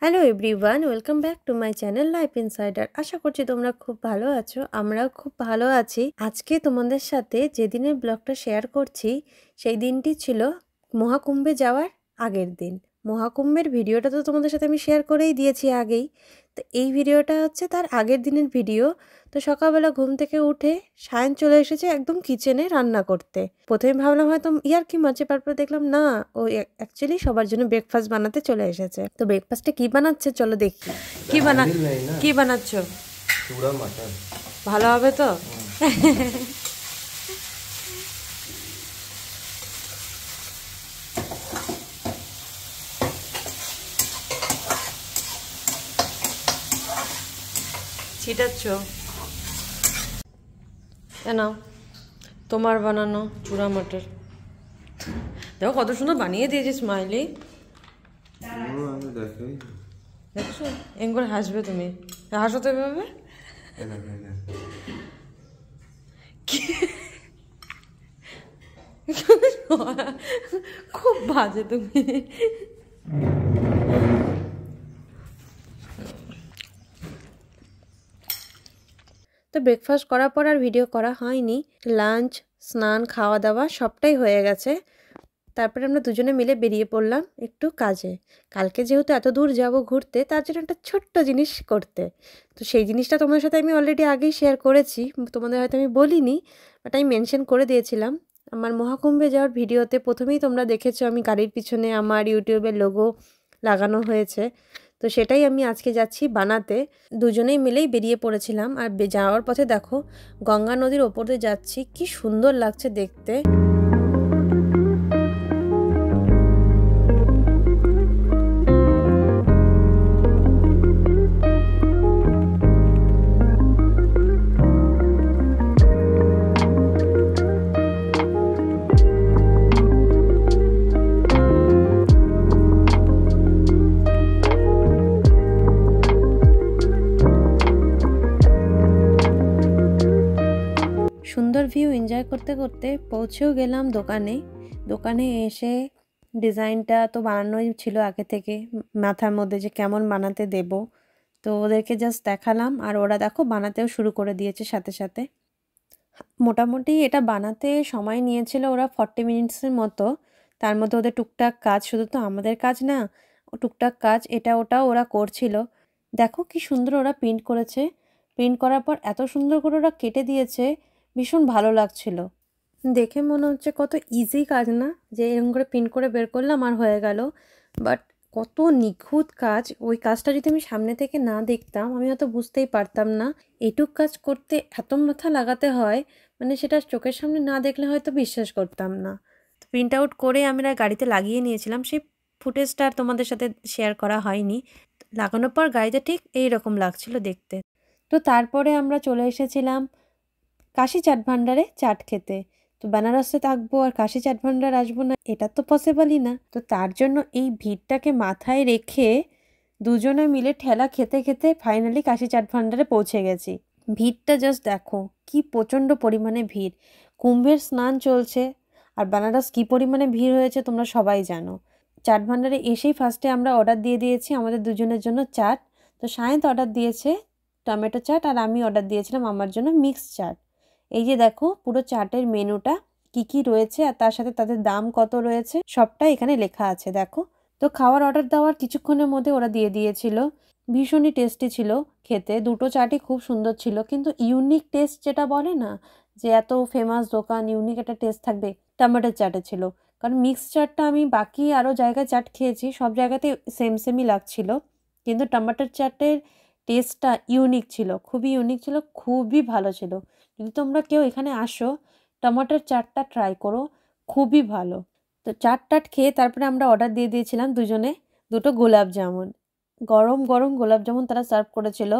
Hello everyone, welcome back to my channel life insider. আশা করছি তোমরা খুব ভালো আছো। আমরাও খুব ভালো আছি। আজকে তোমাদের সাথে যেদিনের ব্লগটা শেয়ার করছি সেই দিনটি ছিল মহাকুম্ভে যাওয়ার আগের দিন। মহাকুম্ভের ভিডিওটা তো তোমাদের সাথে আমি শেয়ার করেই দিয়েছি আগেই। তো এই ভিডিওটা হচ্ছে তার আগের দিনের ভিডিও। তো সকালবেলা ঘুম থেকে উঠে সায়ন চলে এসেছে একদম কিচেনে রান্না করতে। প্রথমে ভাবলাম হয়তো ইয়ার্কি মারছে, তারপরে দেখলাম না, ও অ্যাকচুয়ালি সবার জন্য ব্রেকফাস্ট বানাতে চলে এসেছে। তো ব্রেকফাস্টে কি বানাচ্ছে চলো দেখি। কি বানাচ্ছ? চূড়া মাটন। ভালো হবে তো? ছিটাচ্ছ কেন? তোমার বানানো চূড়া মটর দেখো কত সুন্দর বানিয়ে দিয়েছে স্মাইলি। দেখছো এম করে হাসবে তুমি, হাসো তো এভাবে। খুব বাজে তুমি। তো ব্রেকফাস্ট করার পর আর ভিডিও করা হয়নি। লাঞ্চ, স্নান, খাওয়া দাওয়া সবটাই হয়ে গেছে। তারপরে আমরা দুজনে মিলে বেরিয়ে পড়লাম একটু কাজে। কালকে যেহেতু এত দূর যাব ঘুরতে, তার জন্য একটা ছোট্ট জিনিস করতে। তো সেই জিনিসটা তোমাদের সাথে আমি অলরেডি আগেই শেয়ার করেছি, তোমাদের হয়তো আমি বলিনি, বাট আমি মেনশন করে দিয়েছিলাম আমার মহাকুম্ভে যাওয়ার ভিডিওতে। প্রথমেই তোমরা দেখেছো আমি গাড়ির পিছনে আমার ইউটিউবের লোগো লাগানো হয়েছে। তো সেটাই আমি আজকে যাচ্ছি বানাতে। দুজনেই মিলেই বেরিয়ে পড়েছিলাম। আর যাওয়ার পথে দেখো গঙ্গা নদীর ওপর দিয়ে যাচ্ছি, কি সুন্দর লাগছে দেখতে। সুন্দর ভিউ এনজয় করতে করতে পৌঁছেও গেলাম দোকানে। দোকানে এসে ডিজাইনটা তো বানানোই ছিল আগে থেকে মাথার মধ্যে, যে কেমন বানাতে দেব। তো ওদেরকে জাস্ট দেখালাম আর ওরা দেখো বানাতেও শুরু করে দিয়েছে সাথে সাথে। মোটামুটি এটা বানাতে সময় নিয়েছিল ওরা 40 মিনিটসের মতো। তার মধ্যে ওদের টুকটাক কাজ, শুধু তো আমাদের কাজ না, টুকটাক কাজ এটা ওটাও ওরা করছিল। দেখো কি সুন্দর ওরা প্রিন্ট করেছে। প্রিন্ট করার পর এত সুন্দর করে ওরা কেটে দিয়েছে, ভীষণ ভালো লাগছিল দেখে। মনে হচ্ছে কত ইজি কাজ না, যে এরকম করে প্রিন্ট করে বের করলাম আর হয়ে গেল। বাট কত নিখুঁত কাজ। ওই কাজটা যদি আমি সামনে থেকে না দেখতাম আমি হয়তো বুঝতেই পারতাম না এইটুক কাজ করতে এত মাথা লাগাতে হয়। মানে সেটা চোখের সামনে না দেখলে হয়তো বিশ্বাস করতাম না। তো প্রিন্ট আউট করে আমরা গাড়িতে লাগিয়ে নিয়েছিলাম। সেই ফুটেজটা আর তোমাদের সাথে শেয়ার করা হয়নি। লাগানোর পর গাড়িতে ঠিক এই রকম লাগছিল দেখতে। তো তারপরে আমরা চলে এসেছিলাম কাশি চাট ভান্ডারে চাট খেতে। তো বেনারসে থাকবো আর কাশি চাট ভান্ডার আসবো না, এটা তো পসিবলই না। তো তার জন্য এই ভিড়টাকে মাথায় রেখে দুজনে মিলে ঠেলা খেতে খেতে ফাইনালি কাশি চাট ভান্ডারে পৌঁছে গেছি। ভিড়টা জাস্ট দেখো, কি প্রচণ্ড পরিমাণে ভিড়। কুম্ভের স্নান চলছে আর বেনারস কি পরিমাণে ভিড় হয়েছে তোমরা সবাই জানো। চাট ভান্ডারে এসেই ফার্স্টে আমরা অর্ডার দিয়ে দিয়েছি আমাদের দুজনের জন্য চাট। তো সায়ন্ত অর্ডার দিয়েছে টমেটো চাট আর আমি অর্ডার দিয়েছিলাম আমার জন্য মিক্স চাট। এই যে দেখো পুরো চাটের মেনুটা কি কি রয়েছে আর তার সাথে তাদের দাম কত রয়েছে সবটা এখানে লেখা আছে দেখো। তো খাওয়ার অর্ডার দেওয়ার কিছুক্ষণের মধ্যে ওরা দিয়ে দিয়েছিল। ভীষণই টেস্টি ছিল খেতে, দুটো চাটই খুব সুন্দর ছিল। কিন্তু ইউনিক টেস্ট যেটা বলে না, যে এত ফেমাস দোকান ইউনিক একটা টেস্ট থাকবে, টমেটোর চাটে ছিল। কারণ মিক্স চাটটা আমি বাকি আরও জায়গায় চাট খেয়েছি, সব জায়গাতে সেম সেমই লাগছিল। কিন্তু টমেটোর চাটের টেস্টটা ইউনিক ছিল, খুবই ইউনিক ছিল, খুবই ভালো ছিল। যদি তোমরা কেউ এখানে আসো টমেটোর চাটটা ট্রাই করো, খুবই ভালো। তো চাট টাট খেয়ে তারপরে আমরা অর্ডার দিয়ে দিয়েছিলাম দুজনে দুটো গোলাপ জামুন। গরম গরম গোলাপ জামুন তারা সার্ভ করেছিল,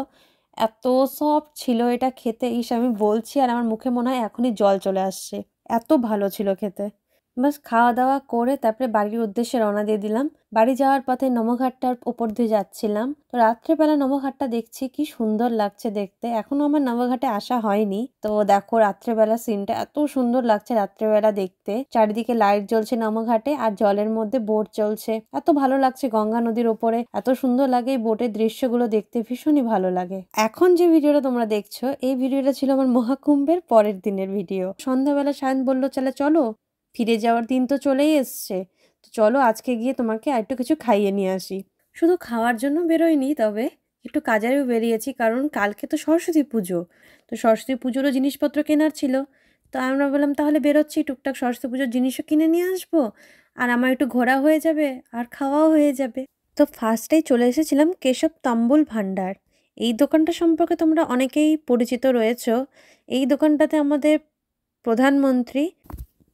এত সফট ছিল এটা খেতে। আমি বলছি আর আমার মুখে মনে হয় এখনই জল চলে আসছে, এত ভালো ছিল খেতে। বাস খাওয়া দাওয়া করে তারপরে বাড়ির উদ্দেশ্যে রওনা দিয়ে দিলাম। বাড়ি যাওয়ার পথে নমঘাটটার ওপর দিয়ে যাচ্ছিলাম। তো রাত্রেবেলা নমঘাটটা দেখছি কি সুন্দর লাগছে দেখতে। এখনো আমার নমঘাটে আসা হয়নি। তো দেখো রাত্রেবেলা সিনটা এত সুন্দর লাগছে রাত্রেবেলা দেখতে। চারিদিকে লাইট জ্বলছে নমঘাটে আর জলের মধ্যে বোট চলছে। এত ভালো লাগছে গঙ্গা নদীর ওপরে, এত সুন্দর লাগে এই বোটের দৃশ্যগুলো দেখতে, ভীষণই ভালো লাগে। এখন যে ভিডিওটা তোমরা দেখছো এই ভিডিওটা ছিল আমার মহাকুম্ভের পরের দিনের ভিডিও। সন্ধ্যাবেলা সায়ন বলল চলো ফিরে যাওয়ার দিন তো চলেই এসছে, তো চলো আজকে গিয়ে তোমাকে আরেকটু কিছু খাইয়ে নিয়ে আসি। শুধু খাওয়ার জন্য বেরোয়নি, তবে একটু কাজেও বেরিয়েছি, কারণ কালকে তো সরস্বতী পুজো। তো সরস্বতী পুজোরও জিনিসপত্র কেনার ছিল। তো আমরা বললাম তাহলে বেরোচ্ছি, টুকটাক সরস্বতী পুজোর জিনিসও কিনে নিয়ে আসবো, আর আমার একটু ঘোরা হয়ে যাবে আর খাওয়াও হয়ে যাবে। তো ফার্স্টেই চলে এসেছিলাম কেশব তাম্বুল ভাণ্ডার। এই দোকানটা সম্পর্কে তোমরা অনেকেই পরিচিত রয়েছো। এই দোকানটাতে আমাদের প্রধানমন্ত্রী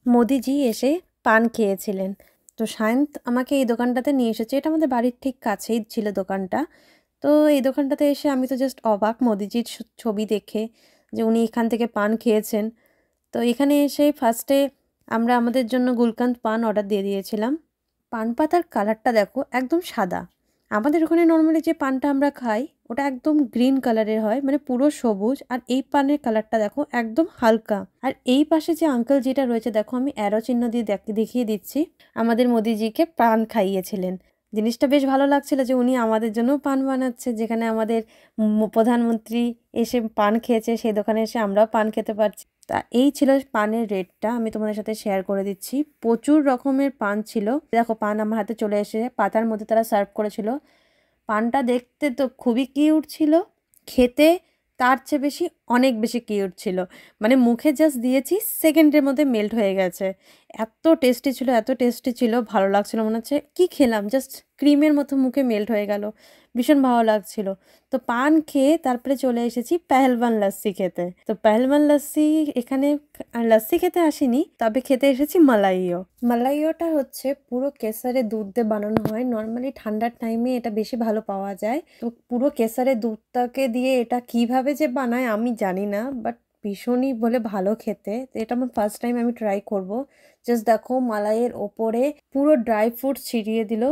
মোদিজি এসে পান খেয়েছিলেন। তো সায়ন্ত আমাকে এই দোকানটাতে নিয়ে এসেছে। এটা আমাদের বাড়ির ঠিক কাছেই ছিল দোকানটা। তো এই দোকানটাতে এসে আমি তো জাস্ট অবাক মোদিজির ছবি দেখে, যে উনি এখান থেকে পান খেয়েছেন। তো এখানে এসে ফার্স্টে আমরা আমাদের জন্য গুলকান্ত পান অর্ডার দিয়ে দিয়েছিলাম। পান পাতার কালারটা দেখো একদম সাদা। আমাদের ওখানে নর্মালি যে পানটা আমরা খাই ওটা একদম গ্রিন কালারের হয়, মানে পুরো সবুজ। আর এই পানের কালারটা দেখো একদম হালকা। আর এই পাশে যে আঙ্কেল যেটা রয়েছে দেখো, আমি অ্যারো চিহ্ন দিয়ে দেখিয়ে দিচ্ছি, আমাদের মোদিজিকে পান খাইয়েছিলেন। জিনিসটা বেশ ভালো লাগছিল যে উনি আমাদের জন্য পান বানাচ্ছে, যেখানে আমাদের প্রধানমন্ত্রী এসে পান খেয়েছে সেই দোকানে এসে আমরাও পান খেতে পারছি। তা এই ছিল পানের রেটটা, আমি তোমাদের সাথে শেয়ার করে দিচ্ছি। প্রচুর রকমের পান ছিল। দেখো পান আমার হাতে চলে এসে পাতার মধ্যে তারা সার্ভ করেছিল। পানটা দেখতে তো খুবই কিউট ছিল, খেতে তার চেয়ে বেশি অনেক বেশি কিউট ছিল। মানে মুখে জাস্ট দিয়েছি, সেকেন্ডের মধ্যে মেল্ট হয়ে গেছে। এত টেস্টি ছিল, এত টেস্টি ছিল, ভালো লাগছিল, মনে হচ্ছে কি খেলাম, জাস্ট ক্রিমের মতো মুখে মেল্ট হয়ে গেল, ভীষণ ভালো লাগছিল। তো পান খেয়ে তারপরে চলে এসেছি পেহেলবান লস্যি খেতে। তো পেহেলবান লস্যি এখানে লস্যি খেতে আসিনি, তবে খেতে এসেছি মালাইও। মালাইওটা হচ্ছে পুরো কেসারে দুধ দিয়ে বানানো হয়। নর্মালি ঠান্ডার টাইমে এটা বেশি ভালো পাওয়া যায়। তো পুরো কেসারে দুধটাকে দিয়ে এটা কিভাবে যে বানায় আমি জানি না, বাট ভীষণই বলে ভালো খেতে। তো এটা আমার ফার্স্ট টাইম আমি ট্রাই করব। জাস্ট দেখো মালাইয়ের ওপরে পুরো ড্রাই ফ্রুটস ছিটিয়ে দিল।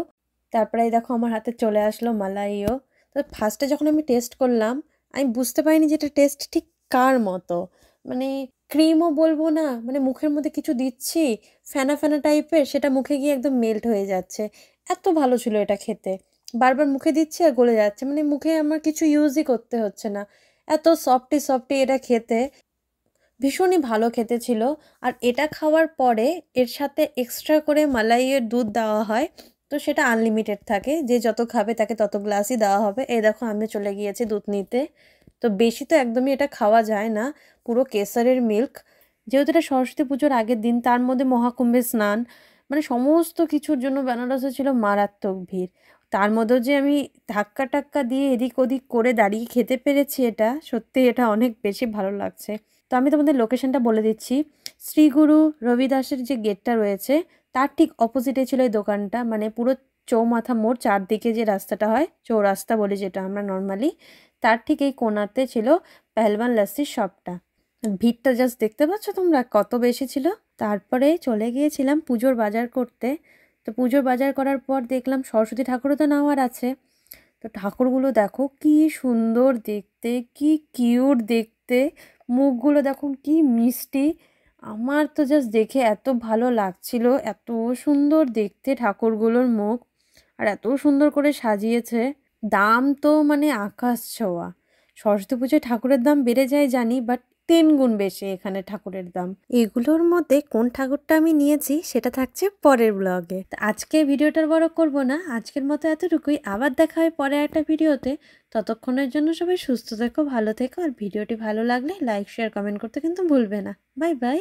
তারপরে দেখো আমার হাতে চলে আসলো মালাইও। তো ফার্স্টে যখন আমি টেস্ট করলাম আমি বুঝতে পারিনি যে এটা টেস্ট ঠিক কার মতো। মানে ক্রিমও বলবো না, মানে মুখের মধ্যে কিছু দিচ্ছি ফেনা ফেনা টাইপের, সেটা মুখে গিয়ে একদম মেল্ট হয়ে যাচ্ছে। এত ভালো ছিল এটা খেতে, বারবার মুখে দিচ্ছি আর গলে যাচ্ছে, মানে মুখে আমার কিছু ইউজই করতে হচ্ছে না। এত সফটি সফটি এটা খেতে, ভীষণই ভালো খেতে ছিল। আর এটা খাওয়ার পরে এর সাথে এক্সট্রা করে মালাইয়ের দুধ দেওয়া হয়। তো সেটা আনলিমিটেড থাকে, যে যত খাবে তাকে তত গ্লাসই দেওয়া হবে। এই দেখো আমি চলে গিয়েছি দুধ নিতে। তো বেশি তো একদমই এটা খাওয়া যায় না, পুরো কেসারের মিল্ক। যেহেতু এটা সরস্বতী পুজোর আগের দিন, তার মধ্যে মহাকুম্ভে স্নান, মানে সমস্ত কিছুর জন্য বেনারসে ছিল মারাত্মক ভিড়। তার মধ্যেও যে আমি ধাক্কা টাক্কা দিয়ে এদিক ওদিক করে দাঁড়িয়ে খেতে পেরেছি, এটা সত্যি, এটা অনেক বেশি ভালো লাগছে। তো আমি তোমাদের লোকেশনটা বলে দিচ্ছি। শ্রীগুরু রবিদাসের যে গেটটা রয়েছে তার ঠিক অপোজিটে ছিল এই দোকানটা। মানে পুরো চৌমাথা মোড় চারদিকে যে রাস্তাটা হয়, চৌরাস্তা বলি যেটা আমরা নর্মালি, তার ঠিক এই কোণাতে ছিল পেহেলবান লস্যির শপটা। ভিড়টা জাস্ট দেখতে পাচ্ছ তোমরা কত বেশি ছিল। তারপরে চলে গিয়েছিলাম পুজোর বাজার করতে। তো পুজোর বাজার করার পর দেখলাম সরস্বতী ঠাকুরও তো নেওয়ার আছে। তো ঠাকুরগুলো দেখো কি সুন্দর দেখতে, কি কিউট দেখতে, মুখগুলো দেখো কি মিষ্টি। আমার তো জাস্ট দেখে এত ভালো লাগছিল, এত সুন্দর দেখতে ঠাকুরগুলোর মুখ, আর এত সুন্দর করে সাজিয়েছে। দাম তো মানে আকাশ ছোঁয়া। সরস্বতী পুজোয় ঠাকুরের দাম বেড়ে যায় জানি, বাট 3 গুণ বেশি এখানে ঠাকুরের দাম। এগুলোর মধ্যে কোন ঠাকুরটা আমি নিয়েছি সেটা থাকছে পরের ব্লগে। আজকে ভিডিওটার বড় করব না, আজকের মতো এতটুকুই। আবার দেখা হয় পরে একটা ভিডিওতে। ততক্ষণের জন্য সবাই সুস্থ থেকো, ভালো থেকো, আর ভিডিওটি ভালো লাগলে লাইক শেয়ার কমেন্ট করতে কিন্তু ভুলবে না। Bye bye.